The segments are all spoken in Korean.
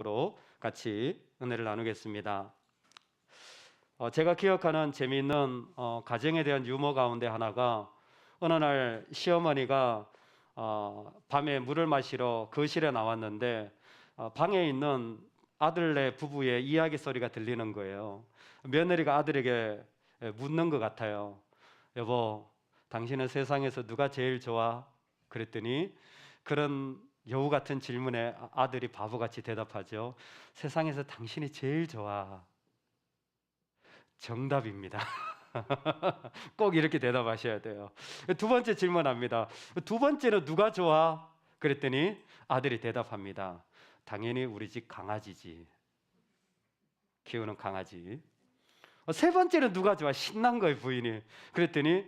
제목으로 같이 은혜를 나누겠습니다. 제가 기억하는 재미있는 가정에 대한 유머 가운데 하나가, 어느 날 시어머니가 밤에 물을 마시러 거실에 나왔는데 방에 있는 아들네 부부의 이야기 소리가 들리는 거예요. 며느리가 아들에게 묻는 것 같아요. 여보, 당신은 세상에서 누가 제일 좋아? 그랬더니 그런 여우 같은 질문에 아들이 바보같이 대답하죠. 세상에서 당신이 제일 좋아. 정답입니다. 꼭 이렇게 대답하셔야 돼요. 두 번째 질문합니다. 두 번째는 누가 좋아? 그랬더니 아들이 대답합니다. 당연히 우리 집 강아지지. 키우는 강아지. 세 번째는 누가 좋아? 신난 거예요, 부인이. 그랬더니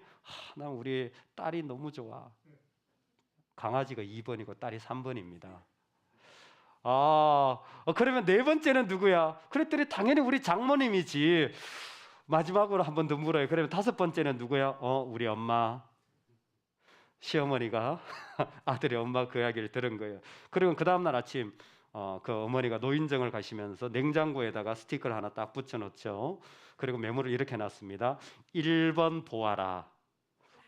난 우리 딸이 너무 좋아. 강아지가 2번이고 딸이 3번입니다. 그러면 네 번째는 누구야? 그랬더니 당연히 우리 장모님이지. 마지막으로 한 번 더 물어요. 그러면 다섯 번째는 누구야? 우리 엄마. 시어머니가 아들이 엄마 그 이야기를 들은 거예요. 그리고 그 다음날 아침 그 어머니가 노인정을 가시면서 냉장고에다가 스티커를 하나 딱 붙여놓죠. 그리고 메모를 이렇게 놨습니다. 1번 보아라,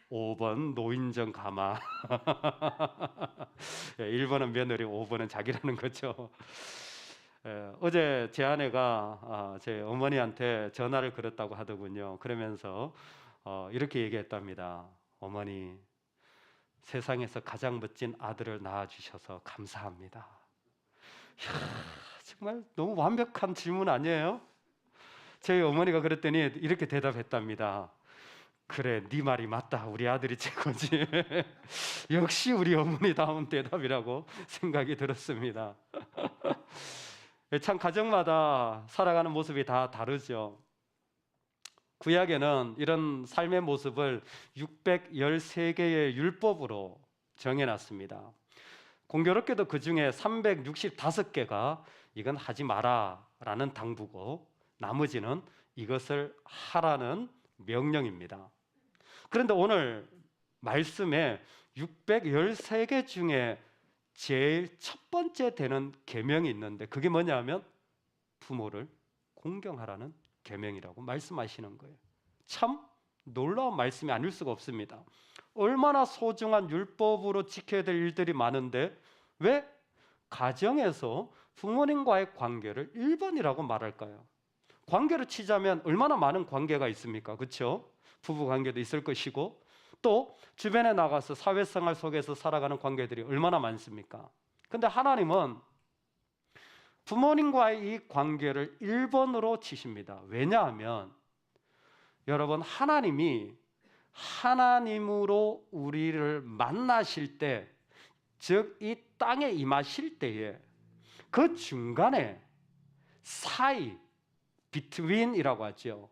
5번 노인정 가마. 1번은 며느리, 5번은 자기라는 거죠. 어제 제 아내가 제 어머니한테 전화를 걸었다고 하더군요. 그러면서 이렇게 얘기했답니다. 어머니, 세상에서 가장 멋진 아들을 낳아주셔서 감사합니다. 이야, 정말 너무 완벽한 질문 아니에요? 저희 어머니가 그랬더니 이렇게 대답했답니다. 그래, 네 말이 맞다. 우리 아들이 최고지. 역시 우리 어머니다운 대답이라고 생각이 들었습니다. 참 가정마다 살아가는 모습이 다 다르죠. 구약에는 이런 삶의 모습을 613개의 율법으로 정해놨습니다. 공교롭게도 그 중에 365개가 이건 하지 마라 라는 당부고, 나머지는 이것을 하라는 명령입니다. 그런데 오늘 말씀에 613개 중에 제일 첫 번째 되는 계명이 있는데, 그게 뭐냐면 부모를 공경하라는 계명이라고 말씀하시는 거예요. 참 놀라운 말씀이 아닐 수가 없습니다. 얼마나 소중한 율법으로 지켜야 될 일들이 많은데 왜 가정에서 부모님과의 관계를 1번이라고 말할까요? 관계로 치자면 얼마나 많은 관계가 있습니까? 그렇죠? 부부 관계도 있을 것이고, 또 주변에 나가서 사회생활 속에서 살아가는 관계들이 얼마나 많습니까? 근데 하나님은 부모님과의 이 관계를 1번으로 치십니다. 왜냐하면 여러분, 하나님이 하나님으로 우리를 만나실 때, 즉 이 땅에 임하실 때에 그 중간에 사이, between이라고 하죠.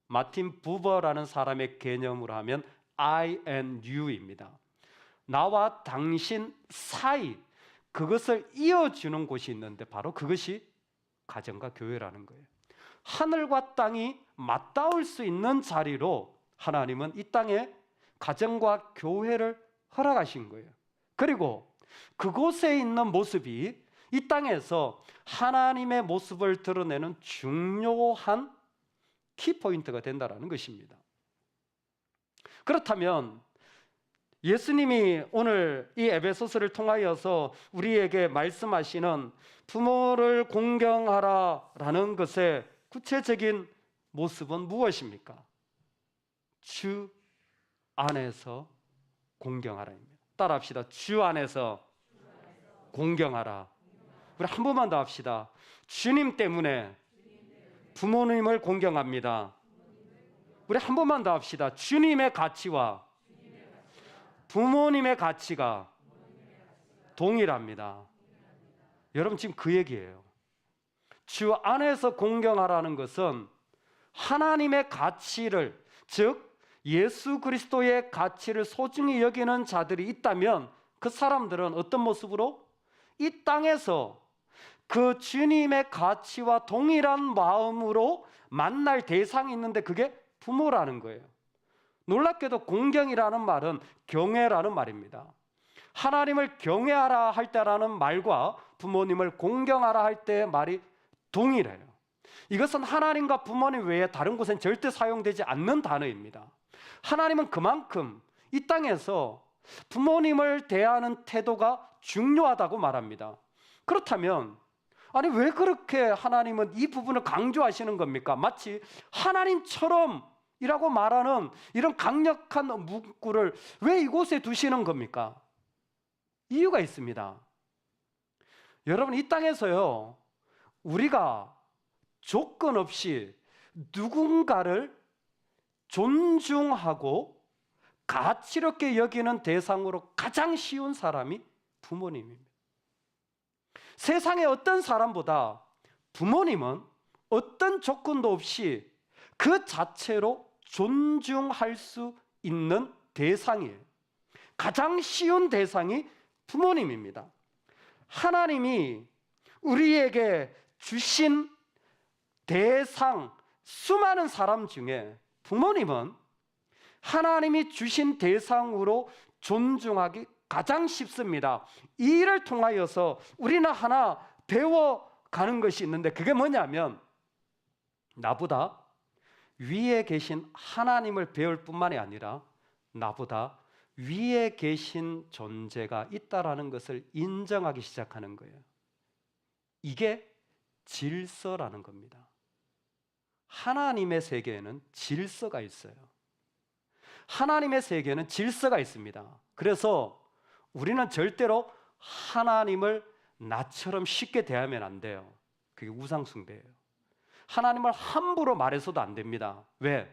마틴 부버라는 사람의 개념으로 하면 I and you입니다. 나와 당신 사이, 그것을 이어주는 곳이 있는데 바로 그것이 가정과 교회라는 거예요. 하늘과 땅이 맞닿을 수 있는 자리로 하나님은 이 땅에 가정과 교회를 허락하신 거예요. 그리고 그곳에 있는 모습이 이 땅에서 하나님의 모습을 드러내는 중요한 키포인트가 된다는 것입니다. 그렇다면 예수님이 오늘 이 에베소서를 통하여서 우리에게 말씀하시는 부모를 공경하라라는 것의 구체적인 모습은 무엇입니까? 주 안에서 공경하라입니다. 따라합시다. 주 안에서 공경하라. 우리 한 번만 더 합시다. 주님 때문에 부모님을 공경합니다. 우리 한 번만 더 합시다. 주님의 가치와 부모님의 가치가 동일합니다. 여러분, 지금 그 얘기예요. 주 안에서 공경하라는 것은 하나님의 가치를, 즉 예수 그리스도의 가치를 소중히 여기는 자들이 있다면 그 사람들은 어떤 모습으로? 이 땅에서 그 주님의 가치와 동일한 마음으로 만날 대상이 있는데 그게 부모라는 거예요. 놀랍게도 공경이라는 말은 경외라는 말입니다. 하나님을 경외하라 할 때라는 말과 부모님을 공경하라 할 때의 말이 동일해요. 이것은 하나님과 부모님 외에 다른 곳엔 절대 사용되지 않는 단어입니다. 하나님은 그만큼 이 땅에서 부모님을 대하는 태도가 중요하다고 말합니다. 그렇다면 아니 왜 그렇게 하나님은 이 부분을 강조하시는 겁니까? 마치 하나님처럼이라고 말하는 이런 강력한 문구를 왜 이곳에 두시는 겁니까? 이유가 있습니다. 여러분, 이 땅에서요, 우리가 조건 없이 누군가를 존중하고 가치롭게 여기는 대상으로 가장 쉬운 사람이 부모님입니다. 세상의 어떤 사람보다 부모님은 어떤 조건도 없이 그 자체로 존중할 수 있는 대상이에요. 가장 쉬운 대상이 부모님입니다. 하나님이 우리에게 주신 대상, 수많은 사람 중에 부모님은 하나님이 주신 대상으로 존중하기 가장 쉽습니다. 이 일을 통하여서 우리는 하나 배워가는 것이 있는데 그게 뭐냐면 나보다 위에 계신 하나님을 배울 뿐만이 아니라 나보다 위에 계신 존재가 있다라는 것을 인정하기 시작하는 거예요. 이게 질서라는 겁니다. 하나님의 세계에는 질서가 있어요. 하나님의 세계에는 질서가 있습니다. 그래서 우리는 절대로 하나님을 나처럼 쉽게 대하면 안 돼요. 그게 우상숭배예요. 하나님을 함부로 말해서도 안 됩니다. 왜?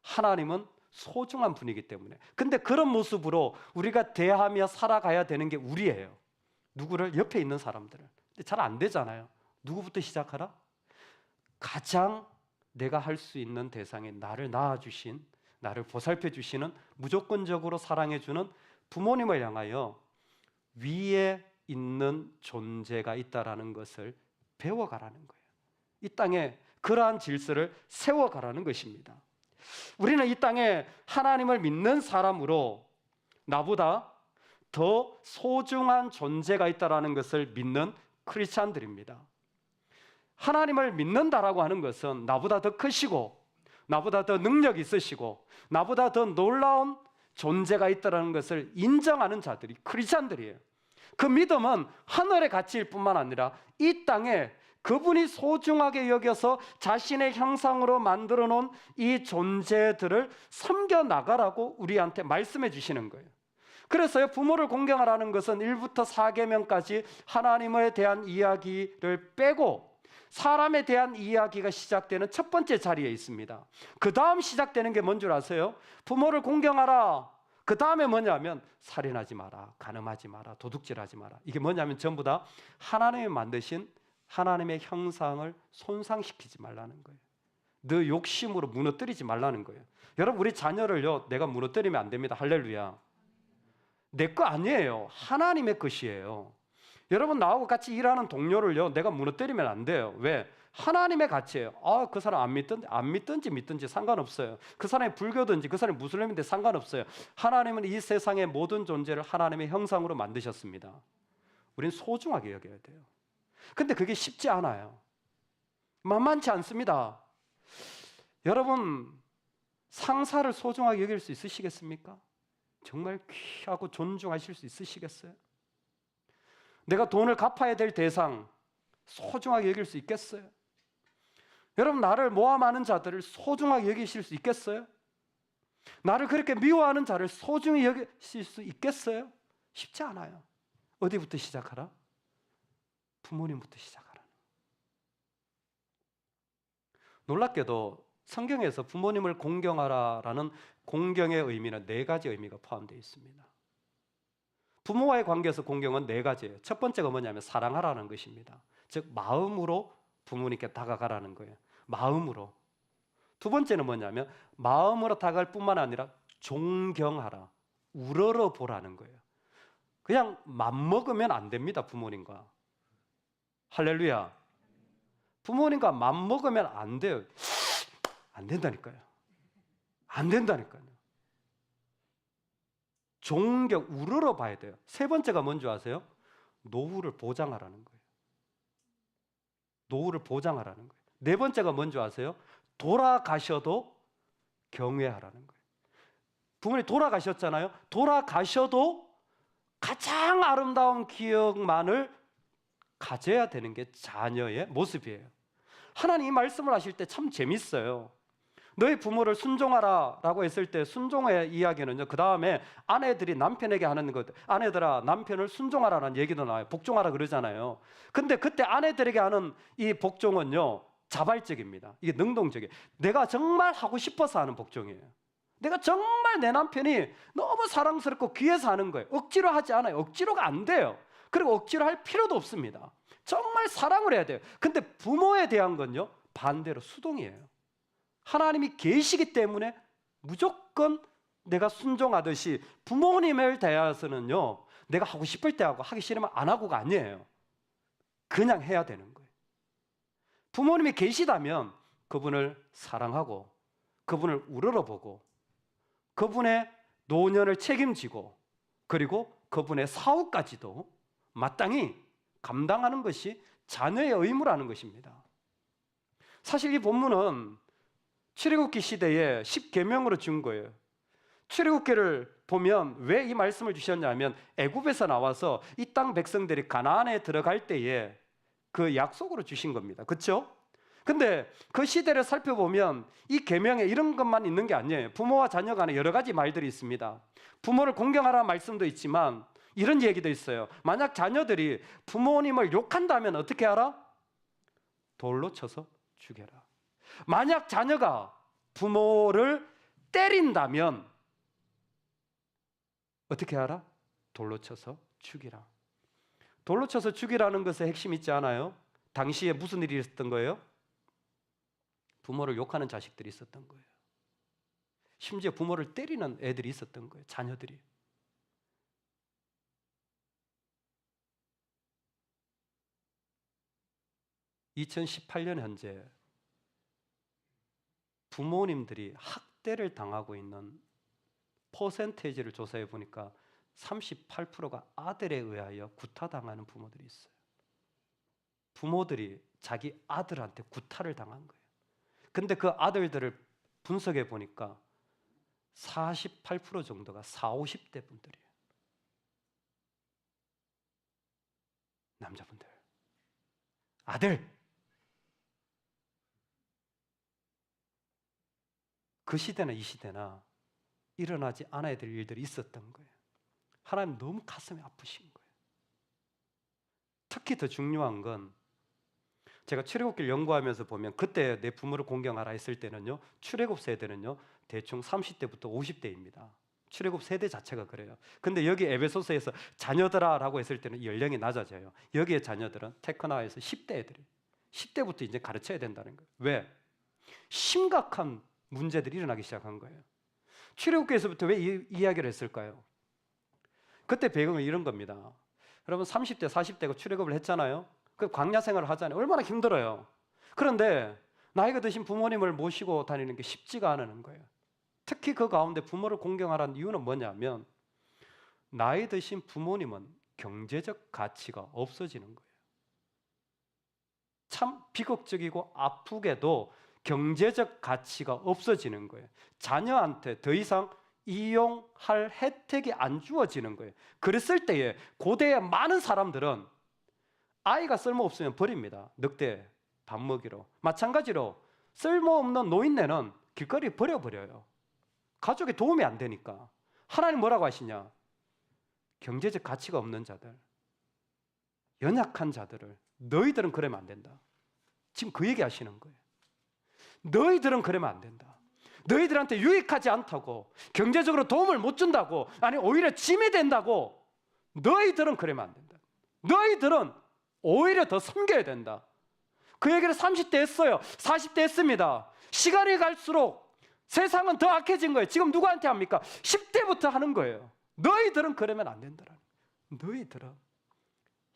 하나님은 소중한 분이기 때문에. 근데 그런 모습으로 우리가 대하며 살아가야 되는 게 우리예요. 누구를? 옆에 있는 사람들을. 근데 잘 안 되잖아요. 누구부터 시작하라? 가장 내가 할 수 있는 대상에 나를 낳아주신, 나를 보살펴 주시는, 무조건적으로 사랑해 주는 부모님을 향하여 위에 있는 존재가 있다라는 것을 배워가라는 거예요. 이 땅에 그러한 질서를 세워가라는 것입니다. 우리는 이 땅에 하나님을 믿는 사람으로 나보다 더 소중한 존재가 있다라는 것을 믿는 크리스찬들입니다. 하나님을 믿는다라고 하는 것은 나보다 더 크시고 나보다 더 능력 있으시고 나보다 더 놀라운 존재가 있다는 것을 인정하는 자들이 크리스찬들이에요. 그 믿음은 하늘의 가치일 뿐만 아니라 이 땅에 그분이 소중하게 여겨서 자신의 형상으로 만들어 놓은 이 존재들을 섬겨나가라고 우리한테 말씀해 주시는 거예요. 그래서요, 부모를 공경하라는 것은 1부터 4계명까지 하나님에 대한 이야기를 빼고 사람에 대한 이야기가 시작되는 첫 번째 자리에 있습니다. 그 다음 시작되는 게 뭔 줄 아세요? 부모를 공경하라. 그 다음에 뭐냐면 살인하지 마라, 간음하지 마라, 도둑질하지 마라. 이게 뭐냐면 전부 다 하나님이 만드신 하나님의 형상을 손상시키지 말라는 거예요. 너 욕심으로 무너뜨리지 말라는 거예요. 여러분, 우리 자녀를요, 내가 무너뜨리면 안 됩니다. 할렐루야. 내 거 아니에요. 하나님의 것이에요. 여러분, 나하고 같이 일하는 동료를요, 내가 무너뜨리면 안 돼요. 왜? 하나님의 가치예요. 그 사람 안 믿든지 상관없어요. 그 사람이 불교든지 그 사람이 무슬림인데 상관없어요. 하나님은 이 세상의 모든 존재를 하나님의 형상으로 만드셨습니다. 우리는 소중하게 여겨야 돼요. 근데 그게 쉽지 않아요. 만만치 않습니다. 여러분, 상사를 소중하게 여길 수 있으시겠습니까? 정말 귀하고 존중하실 수 있으시겠어요? 내가 돈을 갚아야 될 대상 소중하게 여길 수 있겠어요? 여러분, 나를 모함하는 자들을 소중하게 여기실 수 있겠어요? 나를 그렇게 미워하는 자를 소중히 여기실 수 있겠어요? 쉽지 않아요. 어디부터 시작하라? 부모님부터 시작하라. 놀랍게도 성경에서 부모님을 공경하라라는 공경의 의미는 4가지 의미가 포함되어 있습니다. 부모와의 관계에서 공경은 4가지예요. 첫 번째가 뭐냐면 사랑하라는 것입니다. 즉 마음으로 부모님께 다가가라는 거예요. 마음으로. 두 번째는 뭐냐면 마음으로 다가갈 뿐만 아니라 존경하라, 우러러 보라는 거예요. 그냥 맘먹으면 안 됩니다. 부모님과. 할렐루야. 부모님과 맘먹으면 안 돼요. 안 된다니까요. 안 된다니까요. 존경, 우러러 봐야 돼요. 세 번째가 뭔지 아세요? 노후를 보장하라는 거예요. 노후를 보장하라는 거예요. 네 번째가 뭔지 아세요? 돌아가셔도 경외하라는 거예요. 부모님 돌아가셨잖아요. 돌아가셔도 가장 아름다운 기억만을 가져야 되는 게 자녀의 모습이에요. 하나님 이 말씀을 하실 때 참 재밌어요. 너희 부모를 순종하라 라고 했을 때 순종의 이야기는요, 그 다음에 아내들이 남편에게 하는 것, 아내들아 남편을 순종하라는 얘기도 나와요. 복종하라 그러잖아요. 근데 그때 아내들에게 하는 이 복종은요, 자발적입니다. 이게 능동적이에요. 내가 정말 하고 싶어서 하는 복종이에요. 내가 정말 내 남편이 너무 사랑스럽고 귀해서 하는 거예요. 억지로 하지 않아요. 억지로가 안 돼요. 그리고 억지로 할 필요도 없습니다. 정말 사랑을 해야 돼요. 근데 부모에 대한 건요, 반대로 수동이에요. 하나님이 계시기 때문에 무조건 내가 순종하듯이 부모님을 대해서는요, 내가 하고 싶을 때 하고 하기 싫으면 안 하고가 아니에요. 그냥 해야 되는 거예요. 부모님이 계시다면 그분을 사랑하고 그분을 우러러보고 그분의 노년을 책임지고 그리고 그분의 사후까지도 마땅히 감당하는 것이 자녀의 의무라는 것입니다. 사실 이 본문은 출애굽기 시대에 10계명으로 준 거예요. 출애굽기를 보면 왜 이 말씀을 주셨냐면 애굽에서 나와서 이 땅 백성들이 가나안에 들어갈 때에 그 약속으로 주신 겁니다. 그렇죠? 근데 그 시대를 살펴보면 이 계명에 이런 것만 있는 게 아니에요. 부모와 자녀 간에 여러 가지 말들이 있습니다. 부모를 공경하라는 말씀도 있지만 이런 얘기도 있어요. 만약 자녀들이 부모님을 욕한다면 어떻게 하라? 돌로 쳐서 죽여라. 만약 자녀가 부모를 때린다면 어떻게 하라? 돌로 쳐서 죽이라. 돌로 쳐서 죽이라는 것에 핵심 있지 않아요? 당시에 무슨 일이 있었던 거예요? 부모를 욕하는 자식들이 있었던 거예요. 심지어 부모를 때리는 애들이 있었던 거예요. 자녀들이. (2018년) 현재 부모님들이 학대를 당하고 있는 퍼센테이지를 조사해 보니까 38%가 아들에 의하여 구타당하는 부모들이 있어요. 부모들이 자기 아들한테 구타를 당한 거예요. 근데 그 아들들을 분석해 보니까 48% 정도가 40, 50대 분들이에요. 남자분들. 아들! 그 시대나 이 시대나 일어나지 않아야 될 일들이 있었던 거예요. 하나님 너무 가슴이 아프신 거예요. 특히 더 중요한 건 제가 출애굽기를 연구하면서 보면 그때 내 부모를 공경하라 했을 때는요, 출애굽 세대는요 대충 30대부터 50대입니다. 출애굽 세대 자체가 그래요. 근데 여기 에베소서에서 자녀들아라고 했을 때는 연령이 낮아져요. 여기에 자녀들은 테크나에서 10대 애들이 10대부터 이제 가르쳐야 된다는 거예요. 왜? 심각한 문제들이 일어나기 시작한 거예요. 출애굽기에서부터 왜 이 이야기를 했을까요? 그때 배경은 이런 겁니다. 여러분 30대, 40대가 출애굽을 했잖아요. 그 광야 생활을 하잖아요. 얼마나 힘들어요. 그런데 나이가 드신 부모님을 모시고 다니는 게 쉽지가 않은 거예요. 특히 그 가운데 부모를 공경하라는 이유는 뭐냐면 나이 드신 부모님은 경제적 가치가 없어지는 거예요. 참 비극적이고 아프게도 경제적 가치가 없어지는 거예요. 자녀한테 더 이상 이용할 혜택이 안 주어지는 거예요. 그랬을 때에 고대의 많은 사람들은 아이가 쓸모없으면 버립니다. 늑대 밥 먹이로. 마찬가지로 쓸모없는 노인네는 길거리에 버려버려요. 가족에 도움이 안 되니까. 하나님 뭐라고 하시냐? 경제적 가치가 없는 자들, 연약한 자들을 너희들은 그러면 안 된다. 지금 그 얘기 하시는 거예요. 너희들은 그러면 안 된다. 너희들한테 유익하지 않다고, 경제적으로 도움을 못 준다고, 아니 오히려 짐이 된다고, 너희들은 그러면 안 된다. 너희들은 오히려 더 섬겨야 된다. 그 얘기를 30대 했어요. 40대 했습니다. 시간이 갈수록 세상은 더 악해진 거예요. 지금 누구한테 합니까? 10대부터 하는 거예요. 너희들은 그러면 안 된다라는 거예요. 너희들은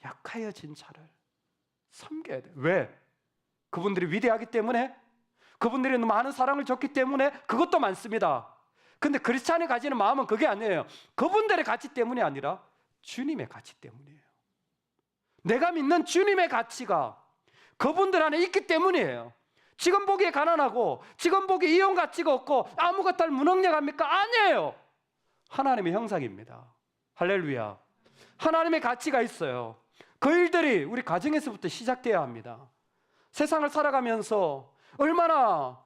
약하여진 자를 섬겨야 돼. 왜? 그분들이 위대하기 때문에, 그분들이 많은 사랑을 줬기 때문에, 그것도 많습니다. 근데 크리스찬이 가지는 마음은 그게 아니에요. 그분들의 가치 때문이 아니라 주님의 가치 때문이에요. 내가 믿는 주님의 가치가 그분들 안에 있기 때문이에요. 지금 보기에 가난하고 지금 보기에 이용 가치가 없고 아무것도 할 무능력합니까? 아니에요. 하나님의 형상입니다. 할렐루야. 하나님의 가치가 있어요. 그 일들이 우리 가정에서부터 시작돼야 합니다. 세상을 살아가면서 얼마나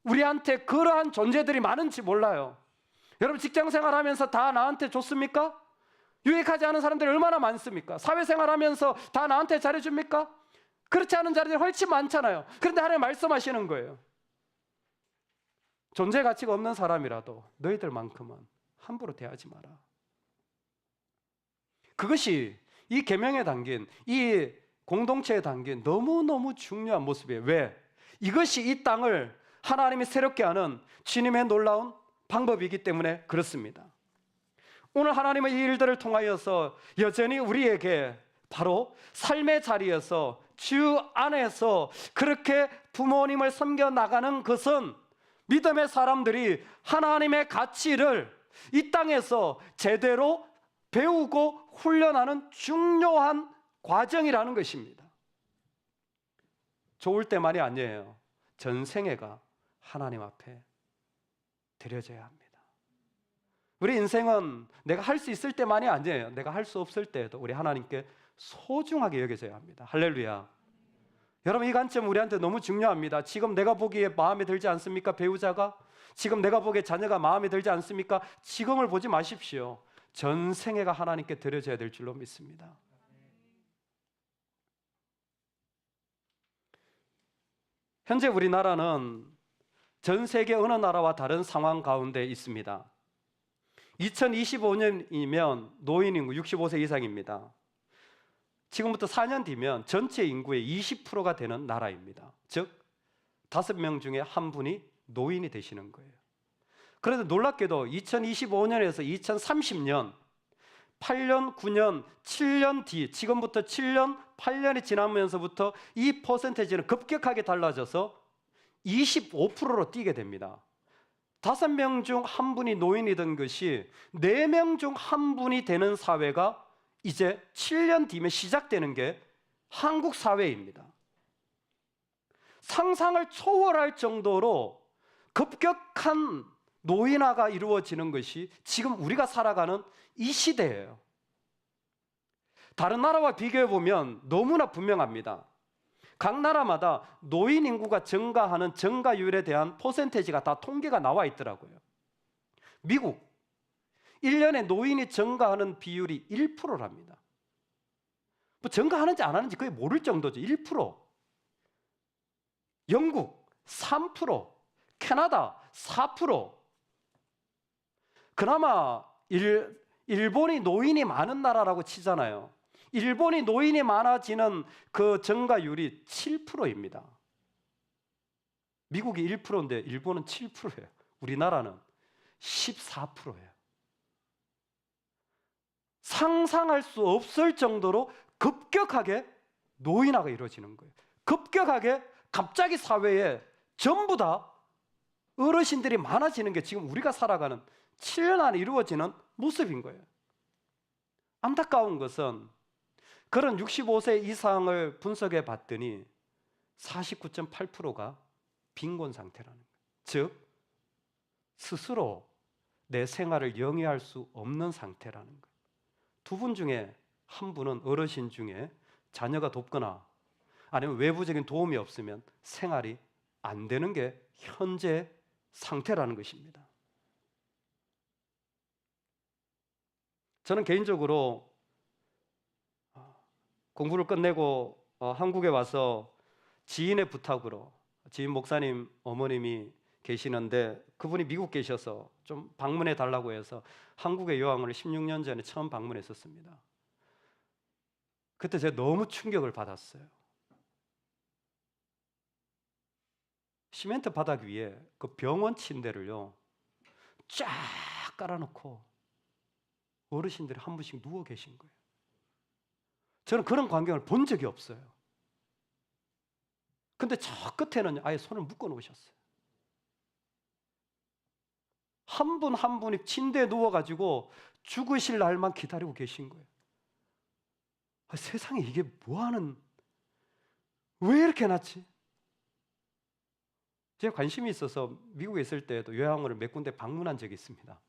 우리한테 그러한 존재들이 많은지 몰라요. 여러분 직장생활하면서 다 나한테 좋습니까? 유익하지 않은 사람들이 얼마나 많습니까? 사회생활하면서 다 나한테 잘해줍니까? 그렇지 않은 자리들이 훨씬 많잖아요. 그런데 하나님 말씀하시는 거예요. 존재 가치가 없는 사람이라도 너희들만큼은 함부로 대하지 마라. 그것이 이 계명에 담긴, 이 공동체에 담긴 너무너무 중요한 모습이에요. 왜? 이것이 이 땅을 하나님이 새롭게 하는 주님의 놀라운 방법이기 때문에 그렇습니다. 오늘 하나님은 이 일들을 통하여서 여전히 우리에게 바로 삶의 자리에서 주 안에서 그렇게 부모님을 섬겨 나가는 것은 믿음의 사람들이 하나님의 가치를 이 땅에서 제대로 배우고 훈련하는 중요한 과정이라는 것입니다. 좋을 때만이 아니에요. 전생애가 하나님 앞에 드려져야 합니다. 우리 인생은 내가 할 수 있을 때만이 아니에요. 내가 할 수 없을 때에도 우리 하나님께 소중하게 여겨져야 합니다. 할렐루야. 여러분 이 관점 우리한테 너무 중요합니다. 지금 내가 보기에 마음에 들지 않습니까? 배우자가? 지금 내가 보기에 자녀가 마음에 들지 않습니까? 지금을 보지 마십시오. 전생애가 하나님께 드려져야 될 줄로 믿습니다. 현재 우리나라는 전 세계 어느 나라와 다른 상황 가운데 있습니다. 2025년이면 노인 인구 65세 이상입니다. 지금부터 4년 뒤면 전체 인구의 20%가 되는 나라입니다. 즉 5명 중에 한 분이 노인이 되시는 거예요. 그런데 놀랍게도 2025년에서 2030년 8년, 9년, 7년 뒤, 지금부터 7년, 8년이 지나면서부터 이 퍼센테이지는 급격하게 달라져서 25%로 뛰게 됩니다. 5명 중 한 분이 노인이 된 것이 4명 중 한 분이 되는 사회가 이제 7년 뒤면 시작되는 게 한국 사회입니다. 상상을 초월할 정도로 급격한 노인화가 이루어지는 것이 지금 우리가 살아가는 이 시대예요. 다른 나라와 비교해 보면 너무나 분명합니다. 각 나라마다 노인 인구가 증가하는 증가율에 대한 퍼센테이지가 다 통계가 나와 있더라고요. 미국 1년에 노인이 증가하는 비율이 1%랍니다. 뭐 증가하는지 안 하는지 거의 모를 정도죠. 1%. 영국 3%, 캐나다 4%. 그나마 일본이 노인이 많은 나라라고 치잖아요. 일본이 노인이 많아지는 그 증가율이 7%입니다. 미국이 1%인데 일본은 7%예요. 우리나라는 14%예요. 상상할 수 없을 정도로 급격하게 노인화가 이루어지는 거예요. 급격하게 갑자기 사회에 전부 다 어르신들이 많아지는 게 지금 우리가 살아가는 7년 안에 이루어지는 모습인 거예요. 안타까운 것은 그런 65세 이상을 분석해 봤더니 49.8%가 빈곤 상태라는 거예요. 즉 스스로 내 생활을 영위할 수 없는 상태라는 거예요. 2분 중에 한 분은 어르신 중에 자녀가 돕거나 아니면 외부적인 도움이 없으면 생활이 안 되는 게 현재 상태라는 것입니다. 저는 개인적으로 공부를 끝내고 한국에 와서 지인의 부탁으로, 지인 목사님 어머님이 계시는데 그분이 미국 계셔서 좀 방문해 달라고 해서 한국의 요양원을 16년 전에 처음 방문했었습니다. 그때 제가 너무 충격을 받았어요. 시멘트 바닥 위에 그 병원 침대를요 쫙 깔아놓고 어르신들이 한 분씩 누워 계신 거예요. 저는 그런 광경을 본 적이 없어요. 근데 저 끝에는 아예 손을 묶어 놓으셨어요. 한 분 한 분이 침대에 누워가지고 죽으실 날만 기다리고 계신 거예요. 세상에 이게 뭐하는, 왜 이렇게 해놨지? 제가 관심이 있어서 미국에 있을 때에도 요양원을 몇 군데 방문한 적이 있습니다.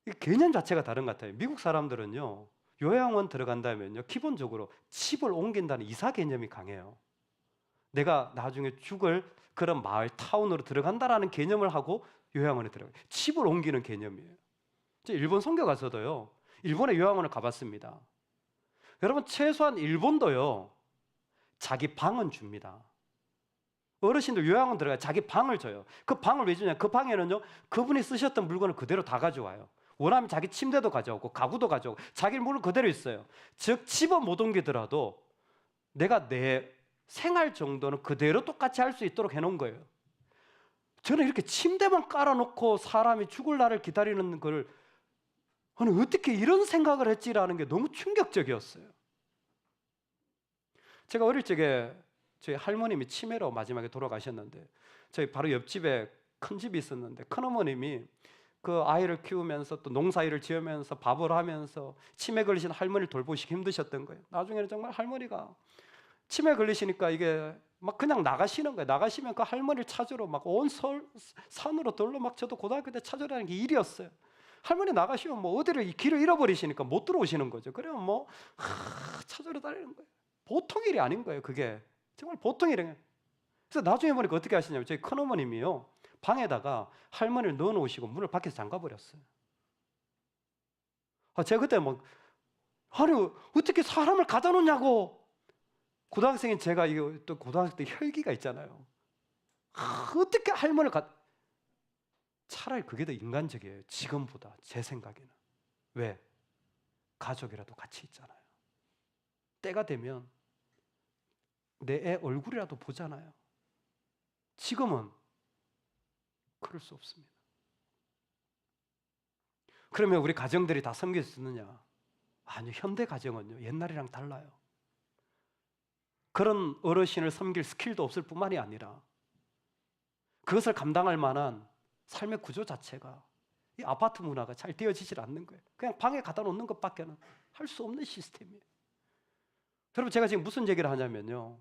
이 개념 자체가 다른 것 같아요. 미국 사람들은요, 요양원 들어간다면요, 기본적으로 집을 옮긴다는 이사 개념이 강해요. 내가 나중에 죽을 그런 마을, 타운으로 들어간다라는 개념을 하고 요양원에 들어가요. 집을 옮기는 개념이에요. 제가 일본 선교 가서도요, 일본의 요양원을 가봤습니다. 여러분, 최소한 일본도요, 자기 방은 줍니다. 어르신들 요양원 들어가요. 자기 방을 줘요. 그 방을 왜 주냐? 그 방에는요, 그분이 쓰셨던 물건을 그대로 다 가져와요. 원하면 자기 침대도 가져오고 가구도 가져오고 자기 물건 그대로 있어요. 즉 집어 못 옮기더라도 내가 내 생활 정도는 그대로 똑같이 할 수 있도록 해놓은 거예요. 저는 이렇게 침대만 깔아놓고 사람이 죽을 날을 기다리는 걸, 아니 어떻게 이런 생각을 했지라는 게 너무 충격적이었어요. 제가 어릴 적에 저희 할머님이 치매로 마지막에 돌아가셨는데, 저희 바로 옆집에 큰 집이 있었는데 큰어머님이 그 아이를 키우면서 또 농사일을 지으면서 밥을 하면서 치매 걸리신 할머니를 돌보시기 힘드셨던 거예요. 나중에는 정말 할머니가 치매 걸리시니까 이게 막 그냥 나가시는 거예요. 나가시면 그 할머니를 찾으러 막 온 산으로 돌로 막, 저도 고등학교 때 찾으라는 게 일이었어요. 할머니 나가시면 뭐 어디를 길을 잃어버리시니까 못 들어오시는 거죠. 그러면 뭐 찾으러 다니는 거예요. 보통 일이 아닌 거예요. 그게 정말 보통 일이에요. 그래서 나중에 보니까 어떻게 하시냐면, 저희 큰어머님이요, 방에다가 할머니를 넣어놓으시고 문을 밖에서 잠가버렸어요. 제가 그때 막, 아니 어떻게 사람을 가다 놓냐고. 고등학생인 제가, 이거 또 고등학생 때 혈기가 있잖아요. 어떻게 할머니를 차라리 그게 더 인간적이에요. 지금보다, 제 생각에는. 왜? 가족이라도 같이 있잖아요. 때가 되면 내 애 얼굴이라도 보잖아요. 지금은 그럴 수 없습니다. 그러면 우리 가정들이 다 섬길 수 있느냐? 아니요. 현대 가정은요, 옛날이랑 달라요. 그런 어르신을 섬길 스킬도 없을 뿐만이 아니라 그것을 감당할 만한 삶의 구조 자체가, 이 아파트 문화가 잘 되어지질 않는 거예요. 그냥 방에 갖다 놓는 것밖에는 할 수 없는 시스템이에요. 여러분, 제가 지금 무슨 얘기를 하냐면요,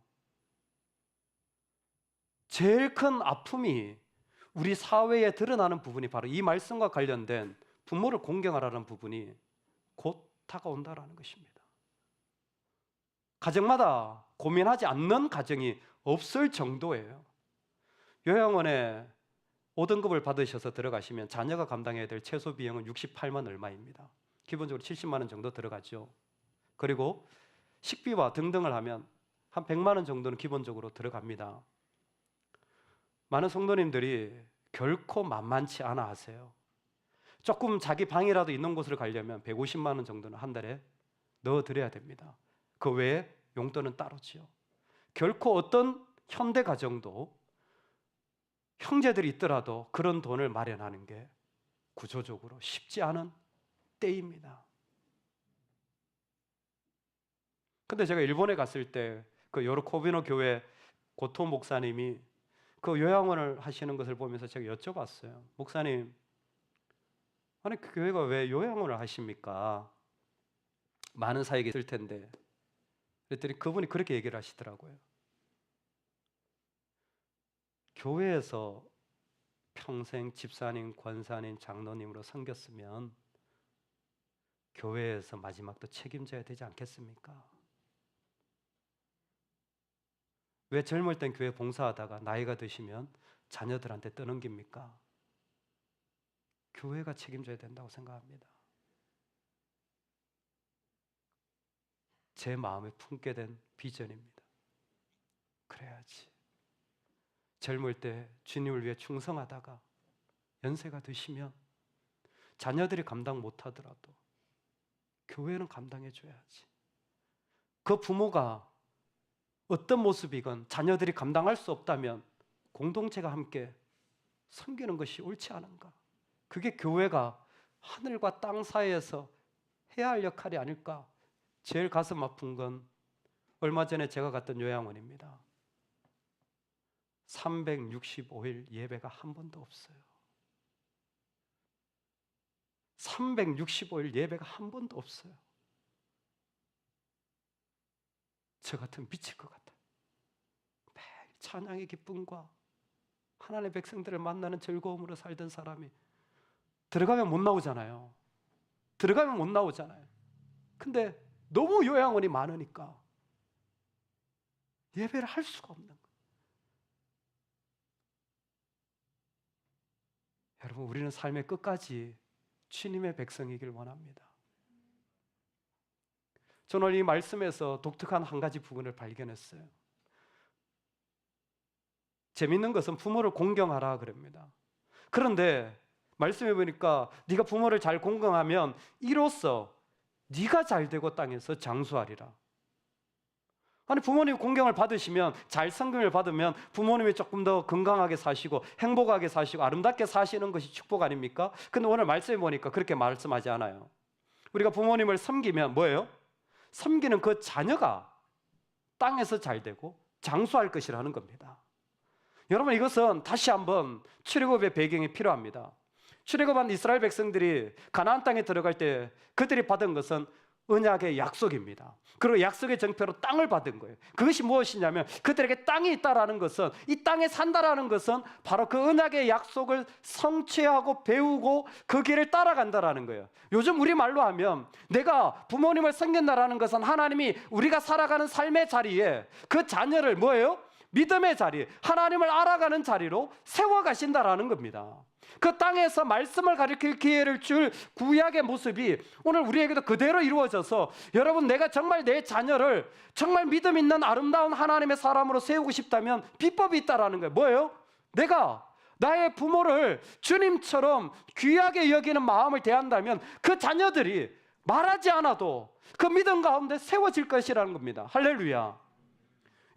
제일 큰 아픔이 우리 사회에 드러나는 부분이 바로 이 말씀과 관련된 부모를 공경하라는 부분이 곧 다가온다라는 것입니다. 가정마다 고민하지 않는 가정이 없을 정도예요. 요양원에 5등급을 받으셔서 들어가시면 자녀가 감당해야 될 최소 비용은 68만 얼마입니다. 기본적으로 70만 원 정도 들어가죠. 그리고 식비와 등등을 하면 한 100만 원 정도는 기본적으로 들어갑니다. 많은 성도님들이 결코 만만치 않아 하세요. 조금 자기 방이라도 있는 곳으로 가려면 150만 원 정도는 한 달에 넣어드려야 됩니다. 그 외에 용돈은 따로지요. 결코 어떤 현대 가정도 형제들이 있더라도 그런 돈을 마련하는 게 구조적으로 쉽지 않은 때입니다. 근데 제가 일본에 갔을 때 그 요르코비노 교회 고토 목사님이 그 요양원을 하시는 것을 보면서 제가 여쭤봤어요. 목사님, 아니 그 교회가 왜 요양원을 하십니까? 많은 사역이 있을 텐데. 그랬더니 그분이 그렇게 얘기를 하시더라고요. 교회에서 평생 집사님, 권사님, 장로님으로 섬겼으면 교회에서 마지막도 책임져야 되지 않겠습니까? 왜 젊을 땐 교회 봉사하다가 나이가 드시면 자녀들한테 떠넘깁니까? 교회가 책임져야 된다고 생각합니다. 제 마음에 품게 된 비전입니다. 그래야지. 젊을 때 주님을 위해 충성하다가 연세가 드시면 자녀들이 감당 못하더라도 교회는 감당해 줘야지. 그 부모가 어떤 모습이건 자녀들이 감당할 수 없다면 공동체가 함께 섬기는 것이 옳지 않은가? 그게 교회가 하늘과 땅 사이에서 해야 할 역할이 아닐까? 제일 가슴 아픈 건 얼마 전에 제가 갔던 요양원입니다. 365일 예배가 한 번도 없어요. 365일 예배가 한 번도 없어요. 저 같으면 미칠 것 같아요. 매일 찬양의 기쁨과 하나님의 백성들을 만나는 즐거움으로 살던 사람이 들어가면 못 나오잖아요. 들어가면 못 나오잖아요. 근데 너무 요양원이 많으니까 예배를 할 수가 없는 거예요. 여러분, 우리는 삶의 끝까지 주님의 백성이길 원합니다. 저는 오늘 이 말씀에서 독특한 한 가지 부분을 발견했어요. 재밌는 것은 부모를 공경하라 그럽니다. 그런데 말씀해 보니까 네가 부모를 잘 공경하면 이로써 네가 잘 되고 땅에서 장수하리라. 아니, 부모님 공경을 받으시면, 잘 성경을 받으면 부모님이 조금 더 건강하게 사시고 행복하게 사시고 아름답게 사시는 것이 축복 아닙니까? 근데 오늘 말씀해 보니까 그렇게 말씀하지 않아요. 우리가 부모님을 섬기면 뭐예요? 섬기는 그 자녀가 땅에서 잘 되고 장수할 것이라는 겁니다. 여러분, 이것은 다시 한번 출애굽의 배경이 필요합니다. 출애굽한 이스라엘 백성들이 가나안 땅에 들어갈 때 그들이 받은 것은 언약의 약속입니다. 그리고 약속의 정표로 땅을 받은 거예요. 그것이 무엇이냐면 그들에게 땅이 있다라는 것은, 이 땅에 산다라는 것은 바로 그 언약의 약속을 성취하고 배우고 그 길을 따라간다라는 거예요. 요즘 우리 말로 하면 내가 부모님을 섬긴다라는 것은 하나님이 우리가 살아가는 삶의 자리에 그 자녀를 뭐예요? 믿음의 자리, 하나님을 알아가는 자리로 세워가신다라는 겁니다. 그 땅에서 말씀을 가르칠 기회를 줄 구약의 모습이 오늘 우리에게도 그대로 이루어져서, 여러분, 내가 정말 내 자녀를 정말 믿음 있는 아름다운 하나님의 사람으로 세우고 싶다면 비법이 있다라는 거예요. 뭐예요? 내가 나의 부모를 주님처럼 귀하게 여기는 마음을 대한다면 그 자녀들이 말하지 않아도 그 믿음 가운데 세워질 것이라는 겁니다. 할렐루야.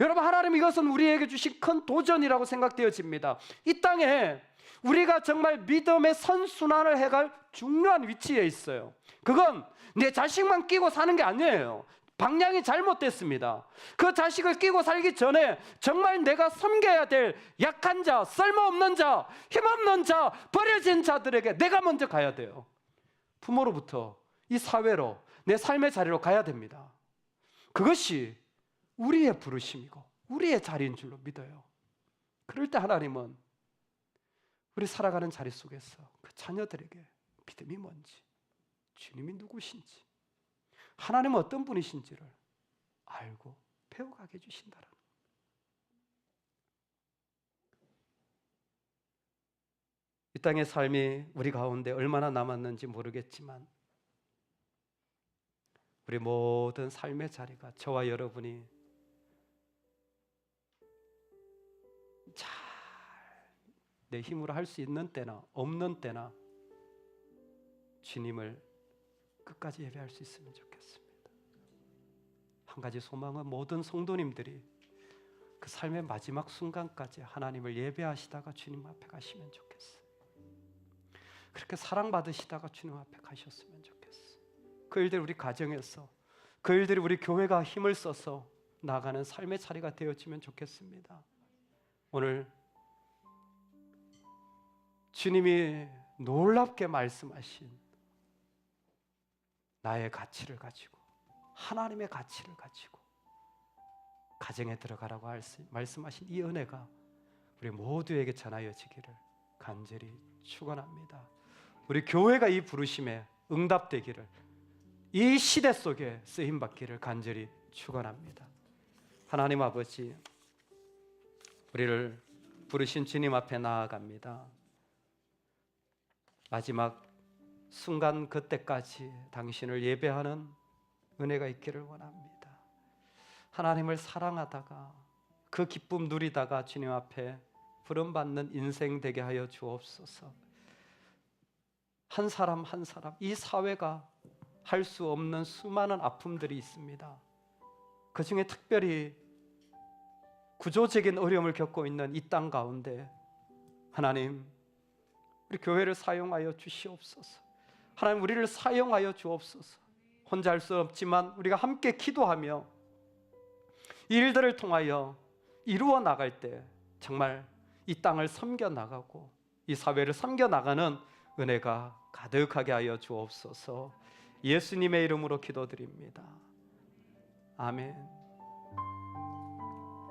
여러분, 하나님, 이것은 우리에게 주신 큰 도전이라고 생각되어집니다. 이 땅에 우리가 정말 믿음의 선순환을 해갈 중요한 위치에 있어요. 그건 내 자식만 끼고 사는 게 아니에요. 방향이 잘못됐습니다. 그 자식을 끼고 살기 전에 정말 내가 섬겨야 될 약한 자, 쓸모없는 자, 힘없는 자, 버려진 자들에게 내가 먼저 가야 돼요. 부모로부터 이 사회로, 내 삶의 자리로 가야 됩니다. 그것이 우리의 부르심이고 우리의 자리인 줄로 믿어요. 그럴 때 하나님은 우리 살아가는 자리 속에서 그 자녀들에게 믿음이 뭔지, 주님이 누구신지, 하나님은 어떤 분이신지를 알고 배워가게 해주신다라는. 이 땅의 삶이 우리 가운데 얼마나 남았는지 모르겠지만 우리 모든 삶의 자리가, 저와 여러분이 잘 내 힘으로 할 수 있는 때나 없는 때나 주님을 끝까지 예배할 수 있으면 좋겠습니다. 한 가지 소망은 모든 성도님들이 그 삶의 마지막 순간까지 하나님을 예배하시다가 주님 앞에 가시면 좋겠어요. 그렇게 사랑받으시다가 주님 앞에 가셨으면 좋겠어요. 그 일들 우리 가정에서, 그 일들이 우리 교회가 힘을 써서 나가는 삶의 자리가 되어지면 좋겠습니다. 오늘 주님이 놀랍게 말씀하신 나의 가치를 가지고, 하나님의 가치를 가지고 가정에 들어가라고 말씀하신 이 은혜가 우리 모두에게 전하여지기를 간절히 축원합니다. 우리 교회가 이 부르심에 응답되기를, 이 시대 속에 쓰임받기를 간절히 축원합니다. 하나님 아버지, 우리를 부르신 주님 앞에 나아갑니다. 마지막 순간 그때까지 당신을 예배하는 은혜가 있기를 원합니다. 하나님을 사랑하다가 그 기쁨 누리다가 주님 앞에 부름받는 인생 되게 하여 주옵소서. 한 사람 한 사람, 이 사회가 할 수 없는 수많은 아픔들이 있습니다. 그 중에 특별히 구조적인 어려움을 겪고 있는 이 땅 가운데 하나님, 우리 교회를 사용하여 주시옵소서. 하나님, 우리를 사용하여 주옵소서. 혼자 할 수 없지만 우리가 함께 기도하며 이 일들을 통하여 이루어 나갈 때 정말 이 땅을 섬겨 나가고 이 사회를 섬겨 나가는 은혜가 가득하게 하여 주옵소서. 예수님의 이름으로 기도드립니다. 아멘.